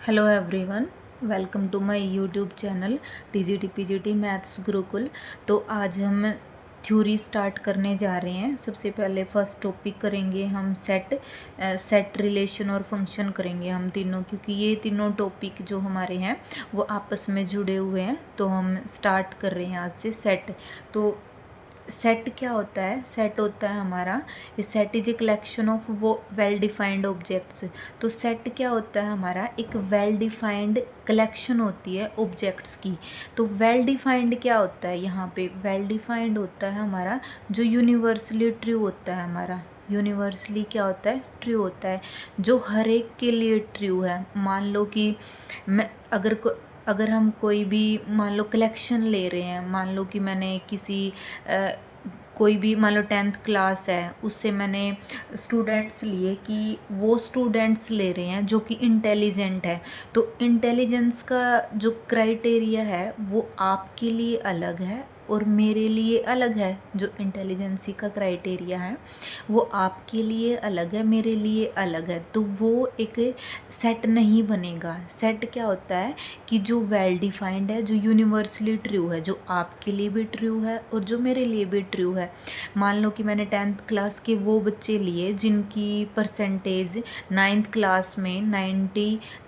Hello everyone, welcome to my YouTube channel TGT PGT maths Gurukul. तो आज हम theory start करने जा रहे हैं। सबसे पहले फर्स्ट टॉपिक करेंगे हम सेट रिलेशन और फंक्शन करेंगे हम तीनों, क्योंकि ये तीनों टॉपिक जो हमारे हैं वो आपस में जुड़े हुए हैं। तो हम स्टार्ट कर रहे हैं आज से सेट। तो सेट क्या होता है? सेट होता है हमारा, ये set is a collection of वो वेल डिफाइंड ऑब्जेक्ट्स। तो सेट क्या होता है हमारा? एक वेल डिफाइंड कलेक्शन होती है ऑब्जेक्ट्स की। तो वेल डिफाइंड क्या होता है? यहाँ पे वेल डिफाइंड होता है हमारा जो यूनिवर्सली ट्रू होता है हमारा। यूनिवर्सली क्या होता है? ट्रू होता है, जो हर एक के लिए ट्रू है। मान लो कि मैं अगर हम कोई भी मान लो कलेक्शन ले रहे हैं, मान लो कि मैंने कोई भी मान लो 10th क्लास है, उससे मैंने स्टूडेंट्स लिए कि वो स्टूडेंट्स ले रहे हैं जो कि इंटेलिजेंट है। तो इंटेलिजेंस का जो क्राइटेरिया है वो आपके लिए अलग है और मेरे लिए अलग है। जो इंटेलिजेंसी का क्राइटेरिया है वो आपके लिए अलग है, मेरे लिए अलग है। तो वो एक सेट नहीं बनेगा। सेट क्या होता है कि जो वेल डिफाइंड है, जो यूनिवर्सली ट्रू है, जो आपके लिए भी ट्रू है और जो मेरे लिए भी ट्रू है। मान लो कि मैंने 10th क्लास के वो बच्चे लिए जिनकी परसेंटेज 9th क्लास में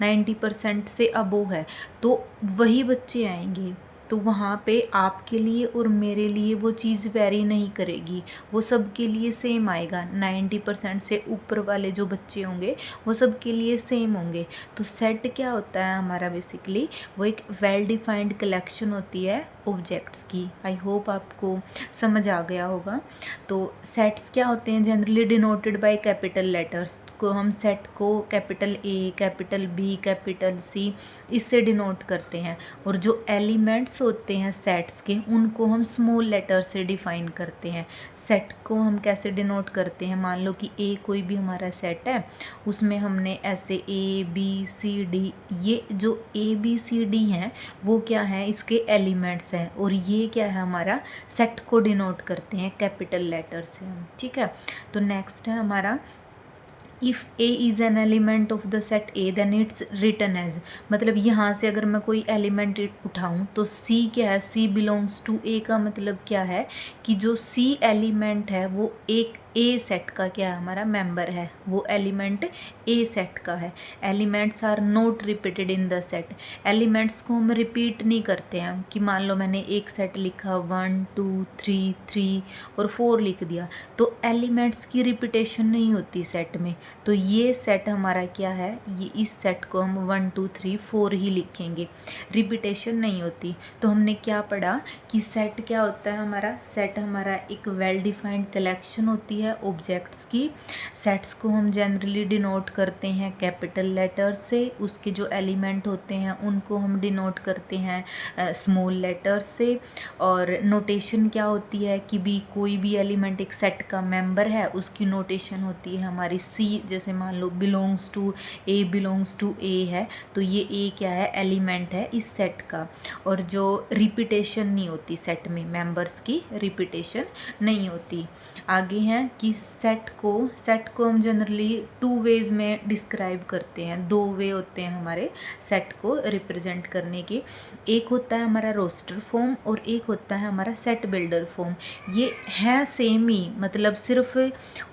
90% से अबोव है, तो वही बच्चे आएंगे। तो वहाँ पे आपके लिए और मेरे लिए वो चीज़ वेरी नहीं करेगी, वो सबके लिए सेम आएगा। 90% से ऊपर वाले जो बच्चे होंगे वो सबके लिए सेम होंगे। तो सेट क्या होता है हमारा? बेसिकली वो एक वेल डिफाइंड कलेक्शन होती है ऑब्जेक्ट्स की। आई होप आपको समझ आ गया होगा। तो सेट्स क्या होते हैं? Generally denoted by capital letters को हम सेट को capital A, capital B, capital C इससे डिनोट करते हैं। और जो एलिमेंट्स होते हैं सेट्स के, उनको हम स्मॉल लेटर से डिफाइन करते हैं। सेट को हम कैसे डिनोट करते हैं? मान लो कि ए कोई भी हमारा सेट है, उसमें हमने ऐसे ए बी सी डी, ये जो ए बी सी डी हैं वो क्या है? इसके एलिमेंट्स हैं। और ये क्या है हमारा? सेट को डिनोट करते हैं कैपिटल लेटर से हम। ठीक है। तो नेक्स्ट है हमारा if A is an element of the set A then it's written as. मतलब यहाँ से अगर मैं कोई एलिमेंट उठाऊँ तो सी क्या है? सी बिलोंग्स टू ए का मतलब क्या है कि जो सी एलिमेंट है वो एक ए सेट का क्या है? हमारा मेंबर है। वो एलिमेंट ए सेट का है। Elements are not repeated in the set. Elements को हम रिपीट नहीं करते हैं कि मान लो मैंने एक सेट लिखा 1 2 3 3 और 4 लिख दिया, तो एलिमेंट्स की रिपीटेशन नहीं होती सेट में। तो ये सेट हमारा क्या है? ये इस सेट को हम 1 2 3 4 ही लिखेंगे, रिपीटेशन नहीं होती। तो हमने क्या पढ़ा कि सेट क्या होता है हमारा? सेट हमारा एक वेल डिफाइंड कलेक्शन होती है ऑब्जेक्ट्स की। सेट्स को हम जनरली डिनोट करते हैं कैपिटल लेटर से। उसके जो एलिमेंट होते हैं उनको हम डिनोट करते हैं स्मॉल लेटर से। और नोटेशन क्या होती है कि भी कोई भी एलिमेंट एक सेट का मेंबर है, उसकी नोटेशन होती है हमारी सी। जैसे मान लो बिलोंग्स टू ए है, तो ये ए क्या है? एलिमेंट है इस सेट का। और जो रिपीटेशन नहीं होती सेट में, मेंबर्स की रिपीटेशन नहीं होती। आगे हैं कि सेट को हम जनरली 2 वेज में डिस्क्राइब करते हैं। 2 वे होते हैं हमारे सेट को रिप्रेजेंट करने के। एक होता है हमारा रोस्टर फॉर्म और एक होता है हमारा सेट बिल्डर फॉर्म। ये है सेम ही, मतलब सिर्फ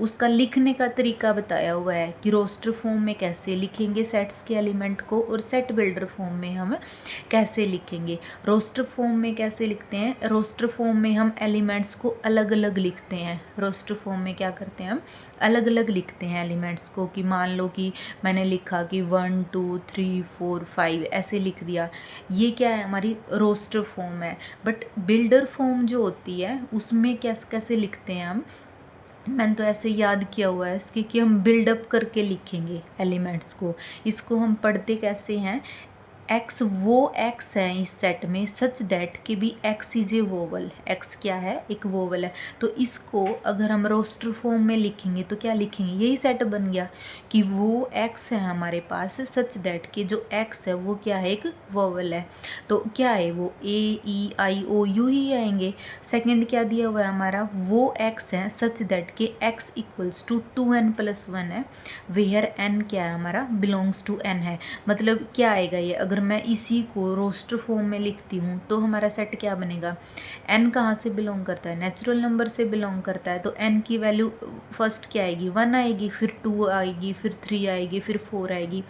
उसका लिखने का तरीका बताया हुआ है कि रोस्टर फॉर्म में कैसे लिखेंगे सेट्स के एलिमेंट को और सेट बिल्डर फॉर्म में हम कैसे लिखेंगे। रोस्टर फॉर्म में कैसे लिखते हैं? रोस्टर फॉर्म में हम एलिमेंट्स को अलग अलग लिखते हैं। रोस्टर फॉर्म में क्या करते हैं? हम अलग अलग लिखते हैं एलिमेंट्स को। कि मान लो कि मैंने लिखा कि 1 2 3 4 5 ऐसे लिख दिया, ये क्या है? हमारी रोस्टर फॉर्म है। बट बिल्डर फॉर्म जो होती है उसमें कैसे कैसे लिखते हैं हम? मैंने तो ऐसे याद किया हुआ है इसके कि हम बिल्डअप करके लिखेंगे एलिमेंट्स को। इसको हम पढ़ते कैसे हैं? एक्स वो एक्स है इस सेट में सच दैट कि भी x is a vowel, x क्या है, एक वोवल है। तो इसको अगर हम रोस्टर फॉर्म में लिखेंगे तो क्या लिखेंगे, यही सेट बन गया कि वो एक्स है हमारे पास सच दैट कि जो एक्स है वो क्या है, एक वोवल है। तो क्या है वो, ए ई आई ओ यू ही आएंगे। सेकंड क्या दिया हुआ है हमारा, वो एक्स है सच दैट कि एक्स इक्वल्स टू 2n+1 है, वेयर n क्या है हमारा, बिलोंग्स टू n है। मतलब क्या आएगा ये, अगर मैं इसी को रोस्टर फॉर्म में लिखती हूँ तो हमारा सेट क्या बनेगा, n कहाँ से बिलोंग करता है, नेचुरल नंबर से बिलोंग करता है। तो n की वैल्यू फर्स्ट क्या आएगी, 1 आएगी, फिर 2 आएगी, फिर 3 आएगी, फिर 4 आएगी।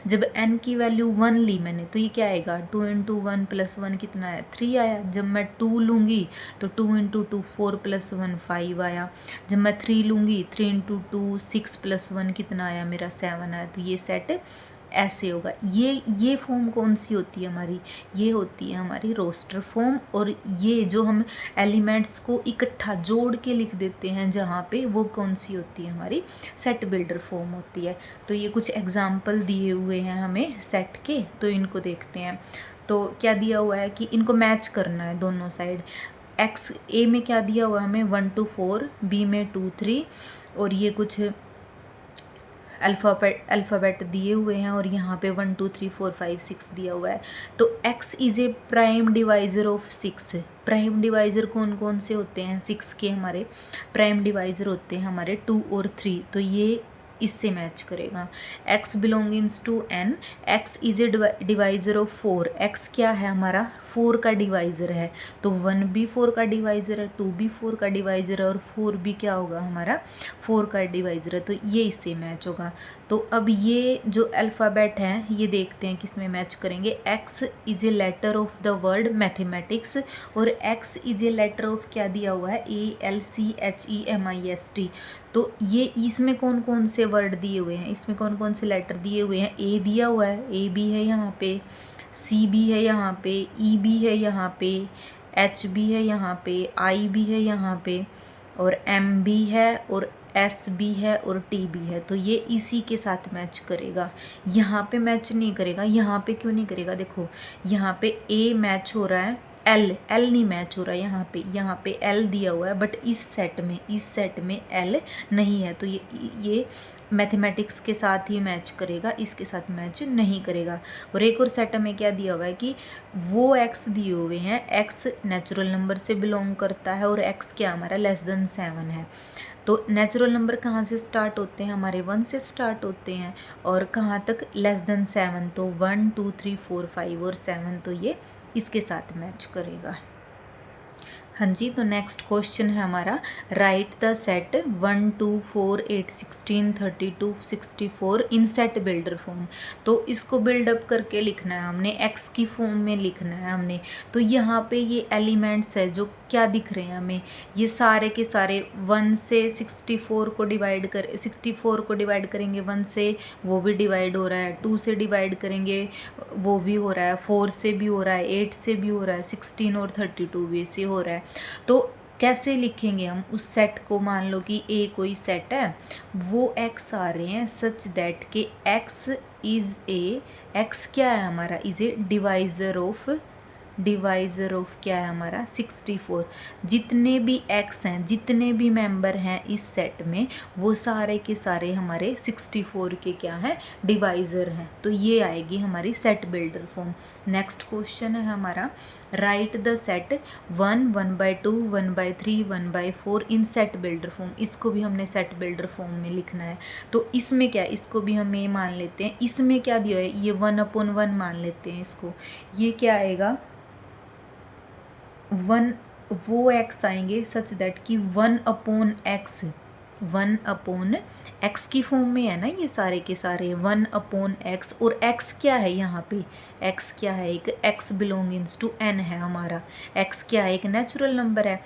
जब n की वैल्यू 1 ली मैंने तो ये क्या आएगा, 2 × 1 + 1 कितना आया, 3 आया। जब मैं 2 लूँगी तो 2 × 2 4 + 1 5 आया। जब मैं 3 लूँगी 3 × 2 6 + 1 कितना आया, मेरा 7 आया। तो ये सेट ऐसे होगा। ये फॉर्म कौन सी होती है हमारी, ये होती है हमारी रोस्टर फॉर्म। और ये जो हम एलिमेंट्स को इकट्ठा जोड़ के लिख देते हैं जहाँ पे, वो कौन सी होती है हमारी सेट बिल्डर फॉर्म होती है। तो ये कुछ एग्जाम्पल दिए हुए हैं हमें सेट के, तो इनको देखते हैं। तो क्या दिया हुआ है कि इनको मैच करना है दोनों साइड। एक्स ए में क्या दिया हुआ है हमें, 1 to 4, बी में 2 3, और ये कुछ अल्फ़ाबेट दिए हुए हैं, और यहाँ पे 1 2 3 4 5 6 दिया हुआ है। तो x is A prime divisor of 6। Prime divisor कौन कौन से होते हैं, 6 के हमारे प्राइम डिवाइज़र होते हैं हमारे 2 और 3। तो ये इससे मैच करेगा। x belongings to n, x is a divisor of 4। x क्या है हमारा, 4 का डिवाइज़र है। तो 1 भी 4 का डिवाइज़र है, 2 भी 4 का डिवाइज़र है, और 4 भी क्या होगा हमारा 4 का डिवाइज़र है। तो ये इससे मैच होगा। तो अब ये जो अल्फ़ाबेट हैं ये देखते हैं किस में मैच करेंगे। x is a letter of the word mathematics, और x is a letter of क्या दिया हुआ है, ALCHEMIST। तो ये इसमें कौन कौन से वर्ड दिए हुए हैं, इसमें कौन कौन से लेटर दिए हुए हैं, A दिया हुआ है, A भी है यहाँ पे, C भी है यहाँ पे, E भी है यहाँ पे, H भी है यहाँ पे, I भी है यहाँ पे, और M भी है, और S भी है, और T भी है। तो ये इसी के साथ मैच करेगा, यहाँ पे मैच नहीं करेगा। यहाँ पे क्यों नहीं करेगा, देखो यहाँ पे A मैच हो रहा है, L नहीं मैच हो रहा है यहाँ पे L दिया हुआ है, बट इस सेट में L नहीं है। तो ये मैथमेटिक्स के साथ ही मैच करेगा, इसके साथ मैच नहीं करेगा। और एक और सेट में क्या दिया हुआ है कि वो x दिए हुए हैं, x नेचुरल नंबर से बिलोंग करता है, और x क्या हमारा <7 है। तो नेचुरल नंबर कहाँ से स्टार्ट होते हैं हमारे, 1 से स्टार्ट होते हैं, और कहाँ तक, <7। तो 1 2 3 4 5 और 7, तो ये इसके साथ मैच करेगा। हाँ जी, तो नेक्स्ट क्वेश्चन है हमारा, write the set 1 2 4 8 16 32 64 in set builder form. तो इसको बिल्डअप करके लिखना है हमने, x की फॉर्म में लिखना है हमने। तो यहाँ पे ये एलिमेंट्स है जो क्या दिख रहे हैं हमें, ये सारे के सारे 1 से 64 को डिवाइड करेंगे 1 से, वो भी डिवाइड हो रहा है, 2 से डिवाइड करेंगे वो भी हो रहा है, 4 से भी हो रहा है, 8 से भी हो रहा है, 16 और 32 भी से हो रहा है। तो कैसे लिखेंगे हम उस सेट को, मान लो कि A कोई सेट है, वो x आ रहे हैं सच दैट के x इज़ ए, x क्या है हमारा, इज़ ए डिवाइज़र ऑफ क्या है हमारा 64। जितने भी x हैं, जितने भी मेंबर हैं इस सेट में, वो सारे के सारे हमारे 64 के क्या हैं, डिवाइज़र हैं। तो ये आएगी हमारी set builder form. Next question है हमारा, write the set 1 1/2 1/3 1/4 in set builder form. इसको भी हमने सेट बिल्डर फॉर्म में लिखना है। तो इसमें क्या, इसको भी हम ये मान लेते हैं, इसमें क्या दिया है, ये 1/1 मान लेते हैं इसको। ये क्या आएगा, 1 वो x आएंगे सच दैट कि 1/x की फॉर्म में है ना ये सारे के सारे, 1/x। और x क्या है यहाँ पे, x क्या है, एक x बिलोंगिंग्स टू n है हमारा। x क्या है, एक नेचुरल नंबर है।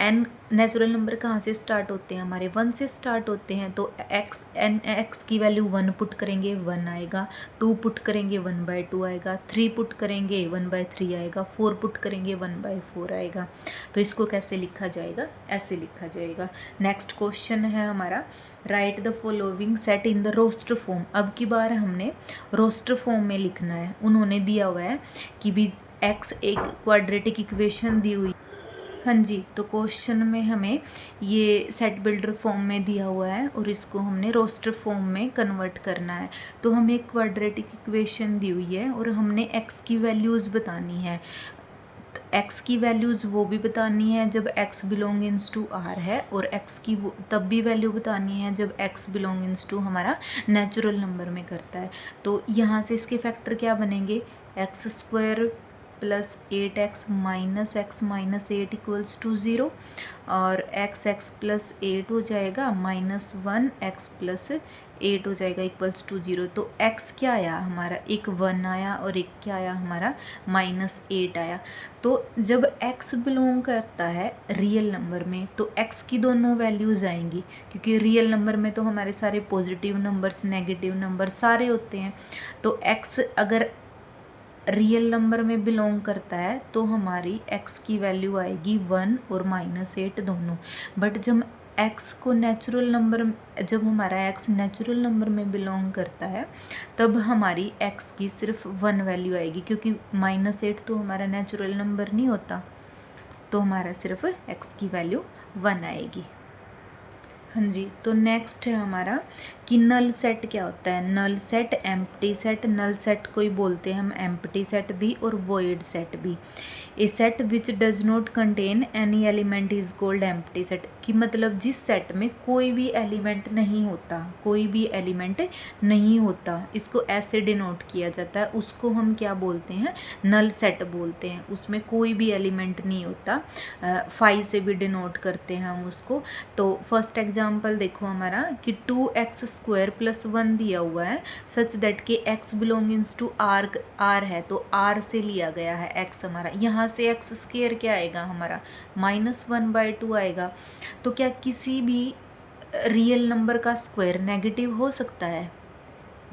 n नेचुरल नंबर कहाँ से स्टार्ट होते हैं हमारे, 1 से स्टार्ट होते हैं। तो x की वैल्यू 1 पुट करेंगे 1 आएगा, 2 पुट करेंगे 1/2 आएगा, 3 पुट करेंगे 1/3 आएगा, 4 पुट करेंगे 1/4 आएगा। तो इसको कैसे लिखा जाएगा, ऐसे लिखा जाएगा। नेक्स्ट क्वेश्चन है है हमारा write the following set in the roster form. अब की बार हमने रोस्टर फॉर्म में लिखना है। उन्होंने दिया हुआ है कि भी x एक क्वाड्रेटिक इक्वेशन दी हुई। हाँ जी, तो क्वेश्चन में हमें ये सेट बिल्डर फॉर्म में दिया हुआ है और इसको हमने रोस्टर फॉर्म में कन्वर्ट करना है। तो हमें एक क्वाड्रेटिक इक्वेशन दी हुई है और हमने x की वैल्यूज़ बतानी है। x की वैल्यूज़ वो भी बतानी है जब x बिलोंगिंग्स टू r है, और x की तब भी वैल्यू बतानी है जब x बिलोंगिंग्स टू हमारा नेचुरल नंबर में करता है। तो यहाँ से इसके फैक्टर क्या बनेंगे, x² plus 8x minus x minus 8 equals to 0, और x प्लस 8 हो जाएगा माइनस 1x प्लस 8 हो जाएगा इक्वल्स टू 0। तो x क्या आया हमारा, एक 1 आया और एक क्या आया हमारा -8 आया। तो जब x बिलोंग करता है रियल नंबर में तो x की दोनों वैल्यूज़ आएंगी, क्योंकि रियल नंबर में तो हमारे सारे पॉजिटिव नंबर्स नेगेटिव नंबर सारे होते हैं। तो x अगर रियल नंबर में बिलोंग करता है तो हमारी x की वैल्यू आएगी 1 और -8 दोनों। बट जब x को नेचुरल नंबर, जब हमारा x नेचुरल नंबर में बिलोंग करता है तब हमारी x की सिर्फ 1 वैल्यू आएगी, क्योंकि -8 तो हमारा नेचुरल नंबर नहीं होता, तो हमारा सिर्फ x की वैल्यू 1 आएगी। हाँ जी, तो नेक्स्ट है हमारा कि नल सेट क्या होता है। Null set, empty set. Null set को ही बोलते हैं हम एम्प्टी सेट भी और वॉइड सेट भी। A set which does not contain any element is called empty set. कि मतलब जिस सेट में कोई भी एलिमेंट नहीं होता, कोई भी एलिमेंट नहीं होता, इसको ऐसे डिनोट किया जाता है, उसको हम क्या बोलते हैं, नल सेट बोलते हैं। उसमें कोई भी एलिमेंट नहीं होता, 5 से भी डिनोट करते हैं हम उसको। तो फर्स्ट एग्जाम्पल देखो हमारा कि 2x² प्लस 1 दिया हुआ है सच दैट के x बिलोंगिंग्स टू r है, तो r से लिया गया है x हमारा। यहाँ से x² क्या आएगा हमारा -1/2 आएगा। तो क्या किसी भी रियल नंबर का स्क्वायर नेगेटिव हो सकता है,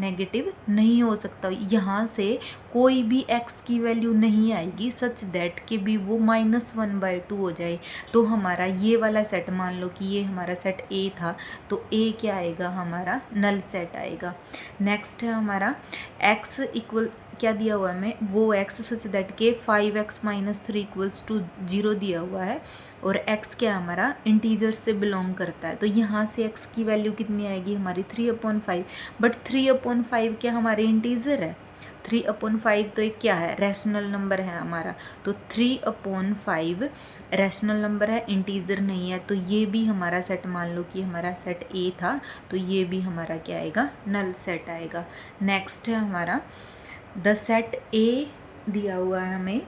नेगेटिव नहीं हो सकता। यहाँ से कोई भी x की वैल्यू नहीं आएगी सच दैट कि भी वो -1/2 हो जाए। तो हमारा ये वाला सेट, मान लो कि ये हमारा सेट A था, तो A क्या आएगा हमारा, नल सेट आएगा। नेक्स्ट है हमारा x इक्वल क्या दिया हुआ है हमें, वो x सच दैट के 5x - 3 इक्वल्स टू 0 दिया हुआ है, और x क्या हमारा इंटीजर से बिलोंग करता है। तो यहाँ से x की वैल्यू कितनी आएगी हमारी 3/5। बट 3/5 क्या हमारे इंटीजर है, 3/5 तो एक क्या है, रैशनल नंबर है हमारा। तो 3/5 रैशनल नंबर है, इंटीजर नहीं है। तो ये भी हमारा सेट, मान लो कि हमारा सेट A था, तो ये भी हमारा क्या आएगा, नल सेट आएगा। नेक्स्ट है हमारा द सेट A दिया हुआ है हमें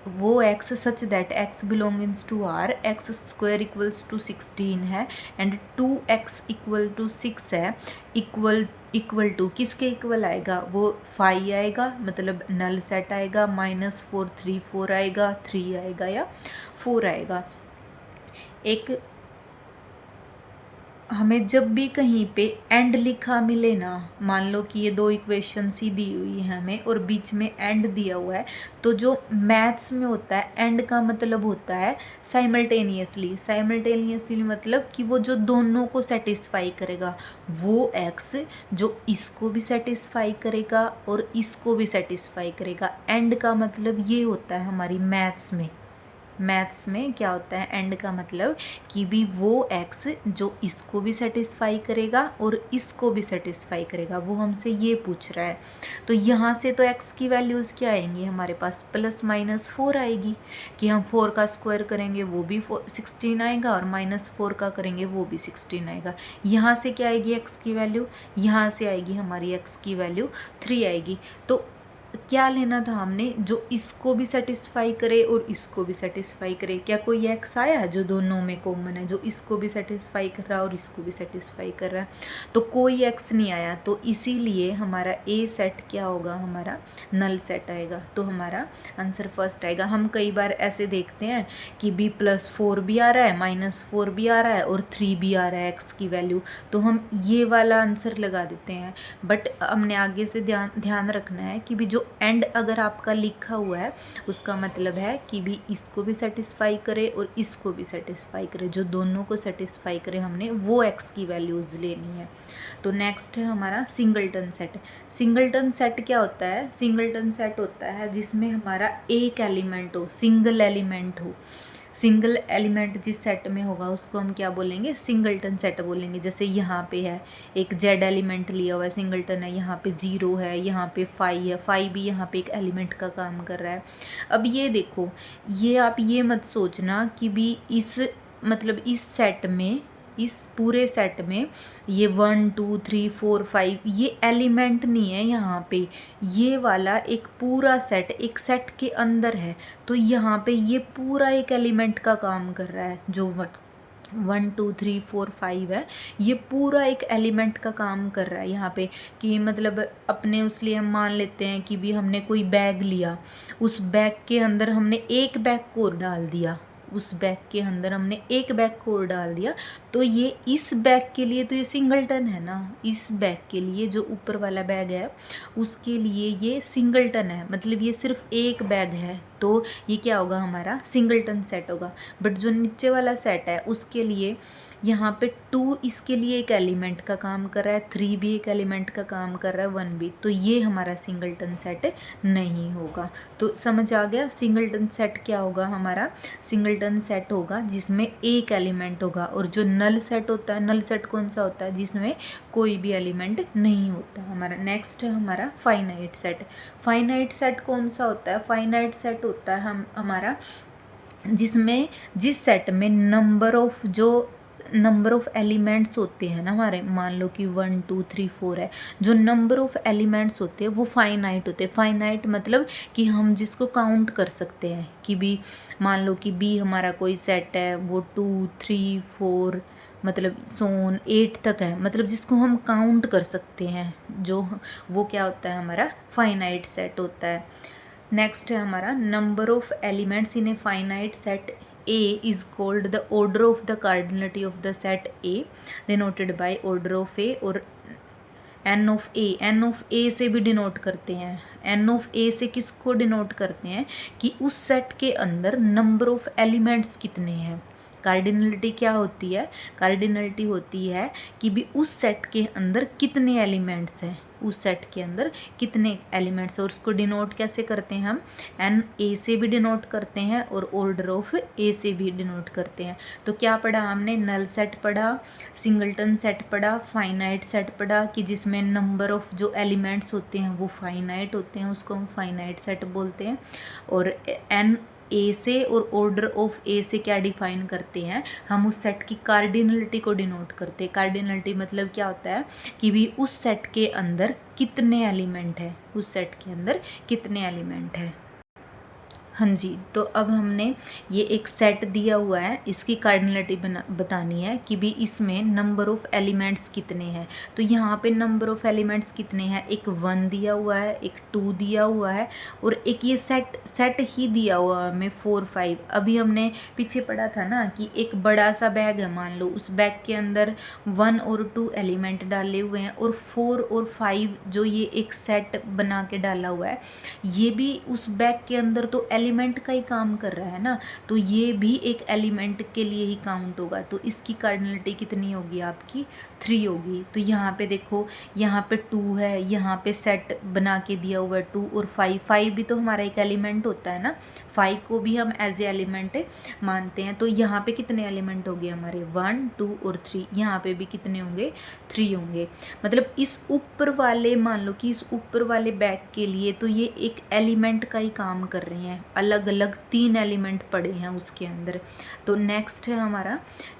वो x such that x belongings to r, x² equals to 16 है, एंड 2x इक्वल टू 6 है, इक्वल टू किसके इक्वल आएगा, वो 5 आएगा, मतलब नल सेट आएगा। -4 3 4 आएगा, 3 आएगा या 4 आएगा। एक हमें जब भी कहीं पे एंड लिखा मिले ना, मान लो कि ये दो इक्वेशन सी दी हुई है हमें और बीच में एंड दिया हुआ है, तो जो मैथ्स में होता है एंड का मतलब होता है साइमल्टेनियसली। साइमल्टेनियसली मतलब कि वो जो दोनों को सेटिस्फाई करेगा, वो x जो इसको भी सेटिस्फाई करेगा और इसको भी सेटिस्फाई करेगा। एंड का मतलब ये होता है हमारी मैथ्स में क्या होता है, एंड का मतलब कि भी वो x जो इसको भी सेटिस्फाई करेगा और इसको भी सेटिस्फाई करेगा, वो हमसे ये पूछ रहा है। तो यहाँ से तो x की वैल्यूज़ क्या आएंगी हमारे पास, +-4 आएगी, कि हम 4 का स्क्वायर करेंगे वो भी 16 आएगा, और -4 का करेंगे वो भी 16 आएगा। यहाँ से क्या आएगी x की वैल्यू, यहाँ से आएगी हमारी x की वैल्यू 3 आएगी। तो क्या लेना था हमने, जो इसको भी सेटिस्फाई करे और इसको भी सेटिस्फाई करे। क्या कोई x आया है जो दोनों में कॉमन है, जो इसको भी सेटिस्फाई कर रहा है और इसको भी सेटिस्फाई कर रहा है, तो कोई x नहीं आया। तो इसीलिए हमारा A सेट क्या होगा, हमारा नल सेट आएगा। तो हमारा आंसर फर्स्ट आएगा। हम कई बार ऐसे देखते हैं कि B+4 भी आ रहा है, -4 भी आ रहा है और 3 भी आ रहा है x की वैल्यू, तो हम ये वाला आंसर लगा देते हैं। बट हमने आगे से ध्यान रखना है कि भी जो जो एंड अगर आपका लिखा हुआ है उसका मतलब है कि भी इसको भी सेटिस्फाई करे और इसको भी सेटिस्फाई करे, जो दोनों को सेटिस्फाई करे हमने वो एक्स की वैल्यूज़ लेनी है। तो नेक्स्ट है हमारा सिंगलटन सेट। सिंगलटन सेट क्या होता है? सिंगलटन सेट होता है जिसमें हमारा एक एलिमेंट हो, सिंगल एलिमेंट हो। सिंगल एलिमेंट जिस सेट में होगा उसको हम क्या बोलेंगे? सिंगलटन सेट बोलेंगे। जैसे यहाँ पे है एक जेड एलिमेंट लिया हुआ है, सिंगलटन है, यहाँ पे 0 है, यहाँ पे 5 है, 5 भी यहाँ पे एक एलिमेंट का काम कर रहा है। अब ये देखो, ये आप ये मत सोचना कि भी इस मतलब इस सेट में, इस पूरे सेट में ये 1 2 3 4 5 ये एलिमेंट नहीं है यहाँ पे, ये वाला एक पूरा सेट एक सेट के अंदर है। तो यहाँ पे ये पूरा एक एलिमेंट का काम कर रहा है, जो 1 2 3 4 5 है, ये पूरा एक एलिमेंट का काम कर रहा है यहाँ पे। कि मतलब अपने उसलिए हम मान लेते हैं कि भी हमने कोई बैग लिया, उस बैग के अंदर हमने एक बैग को और डाल दिया, उस बैग के अंदर हमने एक बैग को और डाल दिया, तो ये इस बैग के लिए तो ये सिंगलटन है ना। इस बैग के लिए जो ऊपर वाला बैग है उसके लिए ये सिंगलटन है, मतलब ये सिर्फ एक बैग है, तो ये क्या होगा? हमारा सिंगलटन सेट होगा। बट जो नीचे वाला सेट है उसके लिए यहाँ पे 2 इसके लिए एक एलिमेंट का काम कर रहा है, 3 भी एक एलिमेंट का काम कर रहा है, 1 भी, तो ये हमारा सिंगलटन सेट नहीं होगा। तो समझ आ गया? सिंगलटन सेट क्या होगा? हमारा सिंगलटन सेट होगा जिसमें एक एलिमेंट होगा। और जो नल सेट होता है, नल सेट कौन सा होता है? जिसमें कोई भी एलिमेंट नहीं होता हमारा। नेक्स्ट है हमारा फाइनाइट सेट। फाइनाइट सेट कौन सा होता है? फाइनाइट सेट होता है हमारा जिसमें जिस सेट में नंबर ऑफ एलिमेंट्स होते हैं ना हमारे, मान लो कि 1 2 3 4 है, जो नंबर ऑफ एलिमेंट्स होते हैं वो फाइनाइट होते हैं। फाइनाइट मतलब कि हम जिसको काउंट कर सकते हैं, कि भी मान लो कि बी हमारा कोई सेट है, वो 2 3 4 मतलब सोन 8 तक है, मतलब जिसको हम काउंट कर सकते हैं, जो वो क्या होता है? हमारा फाइनाइट सेट होता है। नेक्स्ट है हमारा number of elements in a finite set A is called the order of the cardinality of the set A, denoted by order of A, और N of A, N of A से भी denote करते हैं। N of A से किसको denote करते हैं? कि उस सेट के अंदर नंबर ऑफ एलिमेंट्स कितने हैं। कार्डिनलिटी क्या होती है? कार्डिनलिटी होती है कि भी उस सेट के अंदर कितने एलिमेंट्स हैं, उस सेट के अंदर कितने एलिमेंट्स है, और उसको डिनोट कैसे करते हैं हम? एन ए से भी डिनोट करते हैं और ऑर्डर ऑफ ए से भी डिनोट करते हैं। तो क्या पढ़ा हमने? नल सेट पढ़ा, सिंगलटन सेट पढ़ा, फाइनाइट सेट पढ़ा कि जिसमें नंबर ऑफ जो एलिमेंट्स होते हैं वो फाइनाइट होते हैं, उसको हम फाइनाइट सेट बोलते हैं। और एन ए से और ऑर्डर ऑफ ए से क्या डिफाइन करते हैं? हम उस सेट की कार्डिनलिटी को डिनोट करते हैं। कार्डिनलिटी मतलब क्या होता है? कि भी उस सेट के अंदर कितने एलिमेंट है, उस सेट के अंदर कितने एलिमेंट है। हाँ जी, तो अब हमने ये एक सेट दिया हुआ है, इसकी कार्डिनलिटी बतानी है कि भी इसमें नंबर ऑफ एलिमेंट्स कितने हैं। तो यहाँ पे नंबर ऑफ एलिमेंट्स कितने हैं? एक 1 दिया हुआ है, एक 2 दिया हुआ है, और एक ये सेट ही दिया हुआ है हमें 4 5। अभी हमने पीछे पढ़ा था ना कि एक बड़ा सा बैग है, मान लो उस बैग के अंदर 1 और 2 एलिमेंट डाले हुए हैं, और 4 और 5 जो ये एक सेट बना के डाला हुआ है, ये भी उस बैग के अंदर तो एलिमेंट का ही काम कर रहा है ना, तो ये भी एक एलिमेंट के लिए ही काउंट होगा। तो इसकी कार्डिनलिटी कितनी होगी? आपकी 3 होगी। तो यहाँ पे देखो, यहाँ पे 2 है, यहाँ पे सेट बना के दिया हुआ है 2 और 5 भी तो हमारा एक एलिमेंट होता है ना, 5 को भी हम एज ए एलिमेंट मानते हैं। तो यहाँ पे कितने एलिमेंट हो गए हमारे? 1 2 और 3। यहाँ पे भी कितने होंगे? 3 होंगे। मतलब इस ऊपर वाले, मान लो कि इस ऊपर वाले बैग के लिए तो ये एक एलिमेंट का ही काम कर रहे हैं, अलग अलग 3 एलिमेंट पड़े हैं उसके अंदर। तो नेक्स्ट है हमारा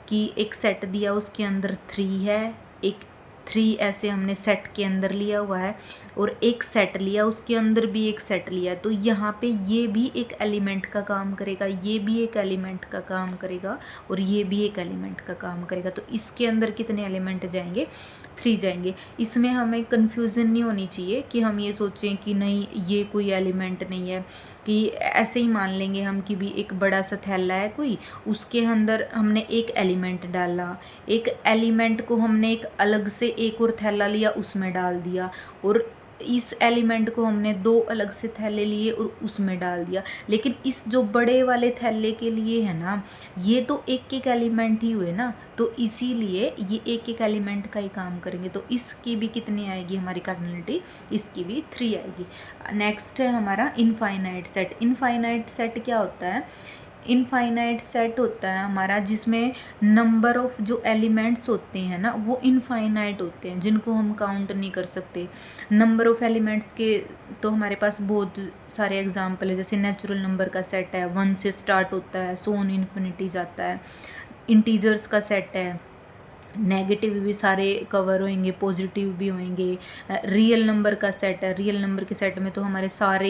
कि एक सेट दिया उसके अंदर 3 है, एक 3 ऐसे हमने सेट के अंदर लिया हुआ है, और एक सेट लिया उसके अंदर भी एक सेट लिया, तो यहाँ पे ये भी एक एलिमेंट का काम करेगा, ये भी एक एलिमेंट का काम करेगा, और ये भी एक एलिमेंट का काम करेगा। तो इसके अंदर कितने एलिमेंट जाएंगे? 3 जाएंगे। इसमें हमें कन्फ्यूज़न नहीं होनी चाहिए कि हम ये सोचें कि नहीं ये कोई एलिमेंट नहीं है, कि ऐसे ही मान लेंगे हम कि भी एक बड़ा सा थैला है कोई, उसके अंदर हमने एक एलिमेंट डाला, एक एलिमेंट को हमने एक अलग से एक और थैला लिया उसमें डाल दिया, और इस एलिमेंट को हमने 2 अलग से थैले लिए और उसमें डाल दिया, लेकिन इस जो बड़े वाले थैले के लिए है ना, ये तो एक एक एलिमेंट ही हुए ना, तो इसीलिए ये एक एक एलिमेंट का ही काम करेंगे। तो इसकी भी कितनी आएगी हमारी कार्डिनलिटी, इसकी भी 3 आएगी। नेक्स्ट है हमारा इनफाइनाइट सेट। इनफाइनाइट सेट क्या होता है? इनफाइनाइट सेट होता है हमारा जिसमें नंबर ऑफ जो एलिमेंट्स होते हैं ना वो इनफाइनाइट होते हैं, जिनको हम काउंट नहीं कर सकते। नंबर ऑफ एलिमेंट्स के तो हमारे पास बहुत सारे एग्जांपल है, जैसे नेचुरल नंबर का सेट है, 1 से स्टार्ट होता है, सो ऑन इन्फिनिटी जाता है। इंटीजर्स का सेट है, नेगेटिव भी सारे कवर होंगे, पॉजिटिव भी होंगे। रियल नंबर का सेट है, रियल नंबर के सेट में तो हमारे सारे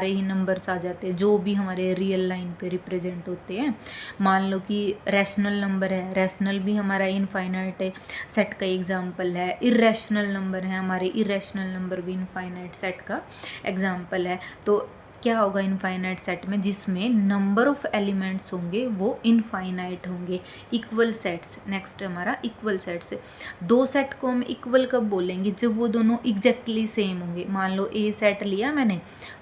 ही नंबर्स आ जाते हैं जो भी हमारे रियल लाइन पे रिप्रेजेंट होते हैं। मान लो कि रैशनल नंबर है, रैशनल भी हमारा इनफाइनाइट है सेट का एग्जाम्पल है। इरेशनल नंबर है हमारे, इरेशनल नंबर भी इनफाइनाइट सेट का एग्जाम्पल है। तो क्या होगा इनफाइनाइट सेट में, जिसमें नंबर ऑफ एलिमेंट्स होंगे वो इनफाइनाइट होंगे। इक्वल सेट्स, नेक्स्ट हमारा इक्वल सेट्स। 2 सेट को हम इक्वल कब बोलेंगे? जब वो दोनों एग्जैक्टली सेम होंगे। मान लो ए सेट लिया मैंने,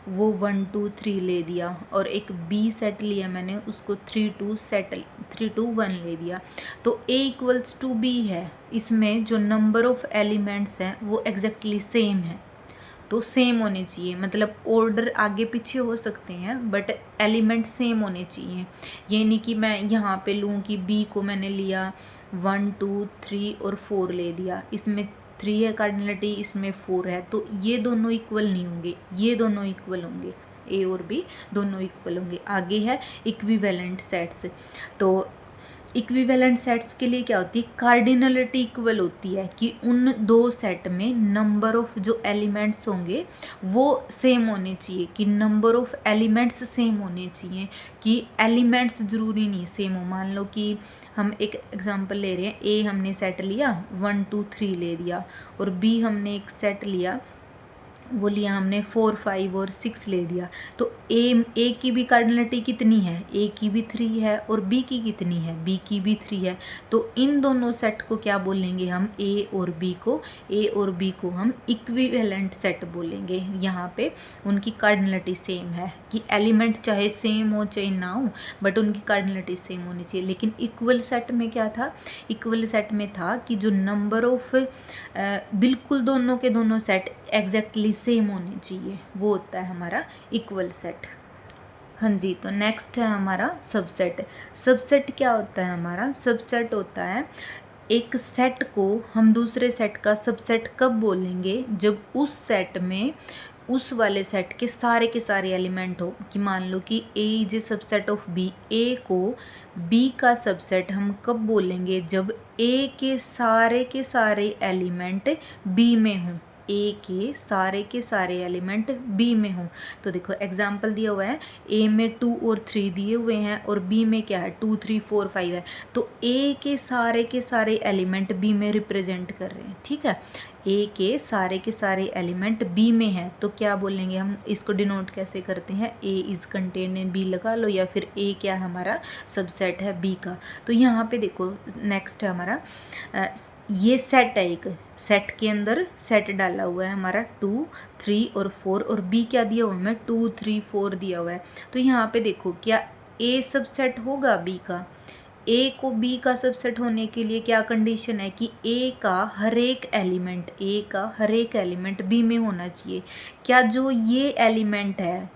वो 1 2 3 ले दिया, और एक बी सेट लिया मैंने, उसको 3 2 1 ले दिया, तो ए इक्वल्स टू बी है। इसमें जो नंबर ऑफ एलिमेंट्स हैं वो एग्जैक्टली सेम है, तो सेम होने चाहिए। मतलब ऑर्डर आगे पीछे हो सकते हैं बट एलिमेंट सेम होने चाहिए। ये नहीं कि मैं यहाँ पे लूँ कि बी को मैंने लिया 1 2 3 और 4 ले दिया, इसमें 3 है कार्डिनलिटी, इसमें 4 है, तो ये दोनों इक्वल नहीं होंगे, ये दोनों इक्वल होंगे, ए और बी दोनों इक्वल होंगे। आगे है इक्विवेलेंट सेट्स। तो इक्विवेलेंट सेट्स के लिए क्या होती है? कार्डिनलिटी इक्वल होती है कि उन 2 सेट में नंबर ऑफ जो एलिमेंट्स होंगे वो सेम होने चाहिए, कि नंबर ऑफ एलिमेंट्स सेम होने चाहिए, कि एलिमेंट्स ज़रूरी नहीं सेम हो। मान लो कि हम एक एग्जांपल ले रहे हैं, ए हमने सेट लिया 1 2 3 ले दिया, और बी हमने एक सेट लिया, वो लिया हमने 4 5 और 6 ले दिया, तो ए की भी कार्डिनलिटी कितनी है? ए की भी 3 है, और बी की कितनी है? बी की भी 3 है। तो इन दोनों सेट को क्या बोलेंगे हम? ए और बी को हम इक्विवेलेंट सेट बोलेंगे। यहाँ पे उनकी कार्डिनलिटी सेम है, कि एलिमेंट चाहे सेम हो चाहे ना हो, बट उनकी कार्डिनलिटी सेम होनी चाहिए। लेकिन इक्वल सेट में क्या था? इक्वल सेट में था कि जो नंबर ऑफ बिल्कुल दोनों के दोनों सेट एग्जैक्टली सेम होने चाहिए, वो होता है हमारा इक्वल सेट। हाँ जी, तो नेक्स्ट है हमारा सबसेट। सबसेट क्या होता है हमारा? सबसेट होता है एक सेट को हम दूसरे सेट का सबसेट कब बोलेंगे? जब उस सेट में उस वाले सेट के सारे एलिमेंट हो। कि मान लो कि A is a subset of B, A को बी का सबसेट हम कब बोलेंगे? जब ए के सारे एलिमेंट बी में हों, ए के सारे एलिमेंट बी में हों। तो देखो एग्जाम्पल दिया हुआ है, ए में 2 और 3 दिए हुए हैं, और बी में क्या है? 2 3 4 5 है। तो ए के सारे एलिमेंट बी में रिप्रेजेंट कर रहे हैं, ठीक है। ए के सारे एलिमेंट बी में है, तो क्या बोलेंगे हम? इसको डिनोट कैसे करते हैं? A is contain in B लगा लो, या फिर ए क्या है? हमारा सबसेट है बी का। तो यहाँ पे देखो नेक्स्ट है हमारा ये सेट है, एक सेट के अंदर सेट डाला हुआ है हमारा 2 3 और 4, और बी क्या दिया हुआ है? हमें 2 3 4 दिया हुआ है। तो यहाँ पे देखो क्या ए सबसेट होगा बी का? ए को बी का सबसेट होने के लिए क्या कंडीशन है? कि ए का हर एक एलिमेंट बी में होना चाहिए। क्या जो ये एलिमेंट है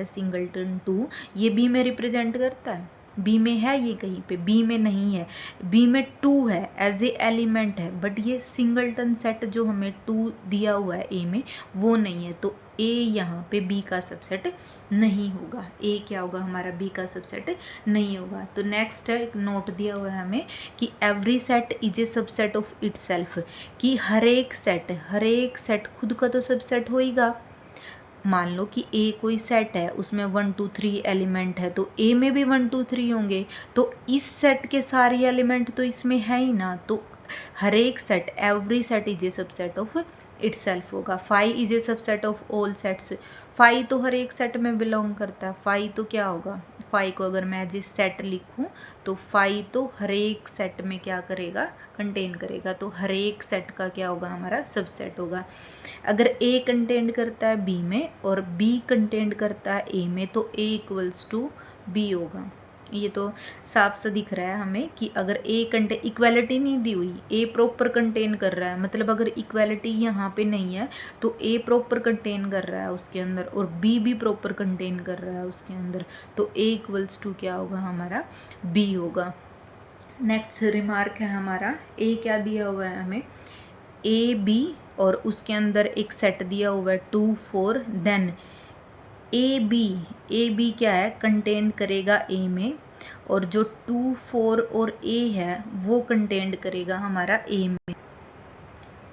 सिंगलटन 2, ये बी में रिप्रेजेंट करता है? बी में है ये? कहीं पे बी में नहीं है। बी में 2 है, एज ए एलिमेंट है, बट ये सिंगलटन सेट जो हमें 2 दिया हुआ है ए में, वो नहीं है। तो ए यहाँ पे बी का सबसेट नहीं होगा। ए क्या होगा? हमारा बी का सबसेट नहीं होगा। तो नेक्स्ट है, एक नोट दिया हुआ है हमें कि every set is a subset of itself, कि हर एक सेट खुद का तो सबसेट होएगा। मान लो कि ए कोई सेट है, उसमें 1 2 3 एलिमेंट है, तो ए में भी 1 2 3 होंगे, तो इस सेट के सारे एलिमेंट तो इसमें है ही ना। तो हर एक set, every set is a subset of itself होगा। Phi is a subset of all sets. Phi तो हर एक सेट में बिलोंग करता है। फाई तो क्या होगा, फाई को अगर मैं जिस सेट लिखूं तो फाई तो हर एक सेट में क्या करेगा, कंटेन करेगा। तो हर एक सेट का क्या होगा, हमारा सबसेट होगा। अगर ए कंटेन करता है बी में और बी कंटेन करता है ए में तो ए इक्वल्स टू बी होगा। ये तो साफ सा दिख रहा है हमें कि अगर ए कंटेन, इक्वालिटी नहीं दी हुई, ए प्रॉपर कंटेन कर रहा है, मतलब अगर इक्वालिटी यहाँ पे नहीं है तो ए प्रॉपर कंटेन कर रहा है उसके अंदर और बी भी प्रॉपर कंटेन कर रहा है उसके अंदर, तो ए इक्वल्स टू क्या होगा, हमारा बी होगा। नेक्स्ट रिमार्क है हमारा, ए क्या दिया हुआ है हमें, ए बी और उसके अंदर एक सेट दिया हुआ है 2 4, देन ए बी क्या है, कंटेन करेगा ए में, और जो 2 4 और ए है वो कंटेंट करेगा हमारा ए में।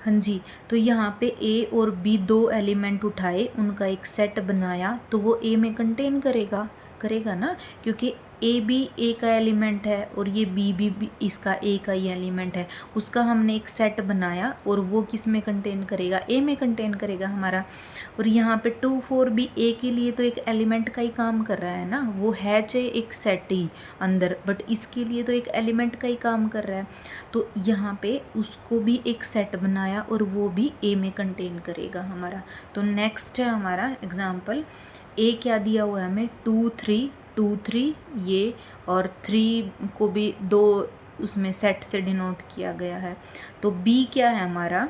हाँ जी, तो यहाँ पे ए और बी दो एलिमेंट उठाए, उनका एक सेट बनाया, तो वो ए में कंटेन करेगा ना, क्योंकि ए भी ए का एलिमेंट है और ये बी भी इसका ए का ही एलिमेंट है। उसका हमने एक सेट बनाया और वो किस में कंटेन करेगा, ए में कंटेन करेगा हमारा। और यहाँ पे 2 4 भी ए के लिए तो एक एलिमेंट का ही काम कर रहा है ना, वो है चाहे एक सेट ही अंदर, बट इसके लिए तो एक एलिमेंट का ही काम कर रहा है। तो यहाँ पे उसको भी एक सेट बनाया और वो भी ए में कंटेन करेगा हमारा। तो नेक्स्ट है हमारा एग्जाम्पल, ए क्या दिया हुआ है हमें, 2 3 ये, और 3 को भी दो उसमें सेट से डिनोट किया गया है। तो बी क्या है हमारा,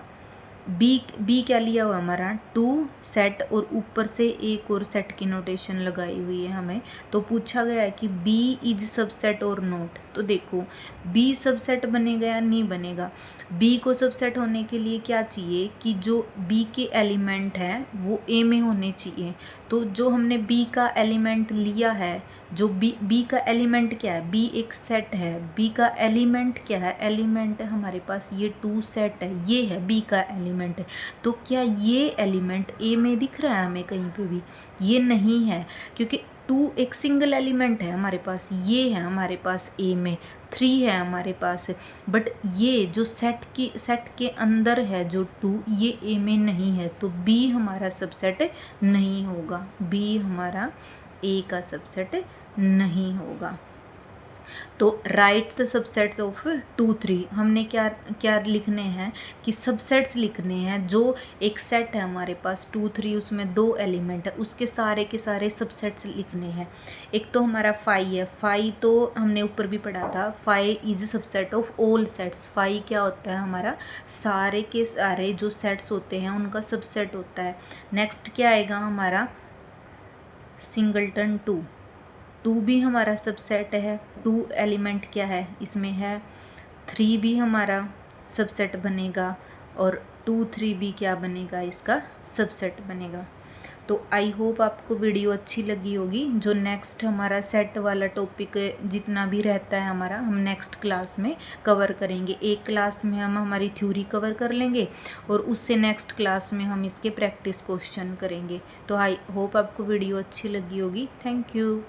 बी क्या लिया हुआ हमारा, 2 सेट और ऊपर से एक और सेट की नोटेशन लगाई हुई है हमें। तो पूछा गया है कि बी इज सबसेट और नोट। तो देखो बी सबसेट बनेगा या नहीं बनेगा। बी को सबसेट होने के लिए क्या चाहिए कि जो बी के एलिमेंट हैं वो ए में होने चाहिए। तो जो हमने बी का एलिमेंट लिया है, जो बी का एलिमेंट क्या है, बी एक सेट है, बी का एलिमेंट क्या है, एलिमेंट है हमारे पास ये 2 सेट है, ये है बी का एलिमेंट है। तो क्या ये एलिमेंट ए में दिख रहा है हमें कहीं पे भी, ये नहीं है, क्योंकि 2 एक सिंगल एलिमेंट है हमारे पास, ये है हमारे पास ए में, 3 है हमारे पास, बट ये जो सेट के अंदर है जो 2, ये ए में नहीं है, तो बी हमारा सबसेट नहीं होगा, बी हमारा ए का सबसेट नहीं होगा। तो राइट द सबसेट्स ऑफ 2 3, हमने क्या लिखने हैं कि सबसेट्स लिखने हैं। जो एक सेट है हमारे पास 2 3, उसमें 2 एलिमेंट है, उसके सारे के सारे सबसेट्स लिखने हैं। एक तो हमारा फाई है, फाई तो हमने ऊपर भी पढ़ा था, phi is subset of all sets. Phi क्या होता है हमारा, सारे के सारे जो सेट्स होते हैं उनका सबसेट होता है। नेक्स्ट क्या आएगा हमारा, सिंगलटन 2 भी हमारा सबसेट है। 2 एलिमेंट क्या है इसमें है, 3 भी हमारा सबसेट बनेगा और 2 3 भी क्या बनेगा, इसका सबसेट बनेगा। तो आई होप आपको वीडियो अच्छी लगी होगी। जो नेक्स्ट हमारा सेट वाला टॉपिक जितना भी रहता है हमारा, हम नेक्स्ट क्लास में कवर करेंगे। एक क्लास में हम हमारी थ्योरी कवर कर लेंगे और उससे नेक्स्ट क्लास में हम इसके प्रैक्टिस क्वेश्चन करेंगे। तो आई होप आपको वीडियो अच्छी लगी होगी। Thank you.